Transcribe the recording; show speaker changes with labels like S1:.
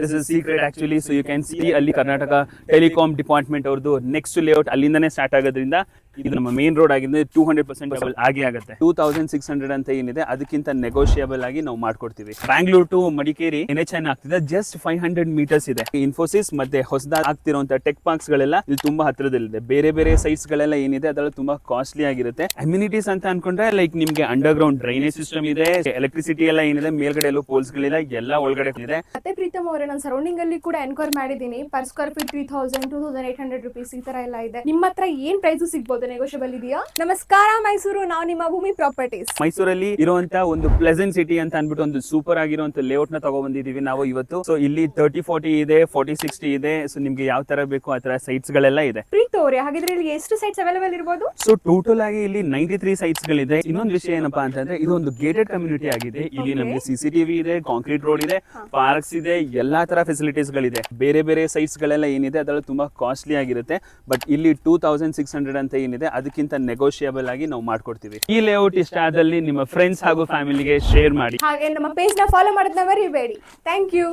S1: This is secret actually. So you can see ಅಲ್ಲಿ Karnataka telecom department ಅವ್ರದ್ದು next layout ಅಲ್ಲಿಂದನೇ start ಆಗೋದ್ರಿಂದ ಇದು ನಮ್ಮ ಮೇನ್ ರೋಡ್ ಆಗಿದೆ. 200% ಡಬಲ್ ಆಗಿ ಆಗುತ್ತೆ. 2600 ಅಂತ ಏನಿದೆ ಅದಕ್ಕಿಂತ ನೆಗೋಷಿಯಬಲ್ ಆಗಿ ನಾವು ಮಾಡ್ಕೊಡ್ತೀವಿ. ಬ್ಯಾಂಗ್ಳೂರ್ ಟು ಮಡಿಕೇರಿ NH9 ಆಗ್ತಿದೆ, ಜಸ್ಟ್ 500 ಮೀಟರ್ಸ್ ಇದೆ. ಇನ್ಫೋಸಿಸ್ ಮತ್ತೆ ಹೊಸದಾಗಿ ಆಗ್ತಿರುವಂತ ಟೆಕ್ ಪಾರ್ಕ್ಸ್ ಗಳೆಲ್ಲ ಇಲ್ಲಿ ತುಂಬಾ ಹತ್ರದಲ್ಲಿದೆ. ಬೇರೆ ಬೇರೆ ಸೈಟ್ಸ್ ಗಳೆಲ್ಲ ಏನಿದೆ ಅದೆಲ್ಲ ತುಂಬಾ ಕಾಸ್ಟ್ಲಿ ಆಗಿರುತ್ತೆ. ಅಮ್ಯುನಿಟೀಸ್ ಅಂತ ಅನ್ಕೊಂಡ್ರೆ ಲೈಕ್ ನಿಮ್ಗೆ ಅಂಡರ್ ಗ್ರೌಂಡ್ ಡ್ರೈನೇಜ್ ಸಿಸ್ಟಮ್ ಇದೆ, ಎಲೆಕ್ಟ್ರಿಸಿಟಿ ಎಲ್ಲ ಏನಿದೆ, ಮೇಲ್ಗಡೆ ಎಲ್ಲೂ ಪೋಲ್ಸ್ ಗಳಿಲ್ಲ, ಎಲ್ಲ ಒಳಗಡೆ ಇದೆ.
S2: ಮತ್ತೆ ಪ್ರೀತಮ್ ಅವರೇ, ನಾನು ಸರೌಂಡಿಂಗ್ ಅಲ್ಲಿ ಕೂಡ ಎನ್ಕ್ವೈರ್ ಮಾಡಿದ್ದೀನಿ. ಪರ್ ಸ್ಕ್ವೇರ್ ಫೀಟ್ 3000 2800 rupees ಈ ತರ ಎಲ್ಲ ಇದೆ. ನಿಮ್ಮ ಹತ್ರ ಏನ್ ಪ್ರೈಸ್ ಸಿಗಬಹುದು, ನೆಗೋಷಿಯಬಲ್ ಇದೆಯಾ? ನಮಸ್ಕಾರ ಮೈಸೂರು, ನಾವು ನಿಮ್ಮ ಭೂಮಿ ಪ್ರಾಪರ್ಟೀಸ್.
S1: ಮೈಸೂರಲ್ಲಿ ಇರುವಂತ ಒಂದು ಪ್ಲೆಸೆಂಟ್ ಸಿಟಿ ಅಂತ ಅನ್ಬಿಟ್ಟು ಒಂದು ಸೂಪರ್ ಆಗಿರುವಂತ ಲೇಔಟ್ ನ ತಗೊಂಡ್ಬಂದಿದೀವಿ ನಾವು ಇವತ್ತು. ಸೊ ಇಲ್ಲಿ 30-40 ಇದೆ, 40-60 ಇದೆ. ಸೊ ನಿಮ್ಗೆ ಯಾವ ತರ ಬೇಕು ಆ ತರ ಸೈಟ್ಸ್ ಗಳೆಲ್ಲ ಇದೆ.
S2: ಪ್ರೀತ್ ಅವರೇ, ಹಾಗಿದ್ರೆ ಇಲ್ಲಿ ಎಷ್ಟು ಸೈಟ್ಸ್ ಅವೈಲೇಬಲ್ ಇರಬಹುದು?
S1: ಸೊ ಟೋಟಲ್ ಆಗಿ ಇಲ್ಲಿ 93 ಸೈಟ್ಸ್ ಗಳಿದೆ. ಇನ್ನೊಂದು ವಿಷಯ ಏನಪ್ಪಾ ಅಂತಂದ್ರೆ ಇದು ಒಂದು ಗೇಟೆಡ್ ಕಮ್ಯುನಿಟಿ ಆಗಿದೆ. ಇಲ್ಲಿ ನಮಗೆ CCTV ಇದೆ, ಕಾಂಕ್ರೀಟ್ ರೋಡ್ ಇದೆ, ಪಾರ್ಕ್ಸ್ ಇದೆ, ಎಲ್ಲಾ ತರ ಫೆಸಿಲಿಟೀಸ್ ಗಳಿದೆ. ಬೇರೆ ಬೇರೆ ಸೈಟ್ಸ್ ಗಳೆಲ್ಲ ಏನಿದೆ ಅದೆಲ್ಲ ತುಂಬಾ ಕಾಸ್ಟ್ಲಿ ಆಗಿರುತ್ತೆ. ಬಟ್ ಇಲ್ಲಿ 2600 ಅಂತ ಏನಿದೆ ಅದಕ್ಕಿಂತ ನೆಗೋಷಿಯಬಲ್ ಆಗಿ ನಾವು ಮಾಡ್ಕೊಡ್ತೀವಿ. ಈ ಲೇಔಟ್ ಇಷ್ಟ ಆದಲ್ಲಿ ನಿಮ್ಮ ಫ್ರೆಂಡ್ಸ್ ಹಾಗೂ ಫ್ಯಾಮಿಲಿಗೆ ಶೇರ್ ಮಾಡಿ.
S2: ಹಾಗೆ ನಮ್ಮ ಪೇಜ್ ನ ಫಾಲೋ ಮಾಡೋದನ್ನ ಮರಿಬೇಡಿ. Thank you.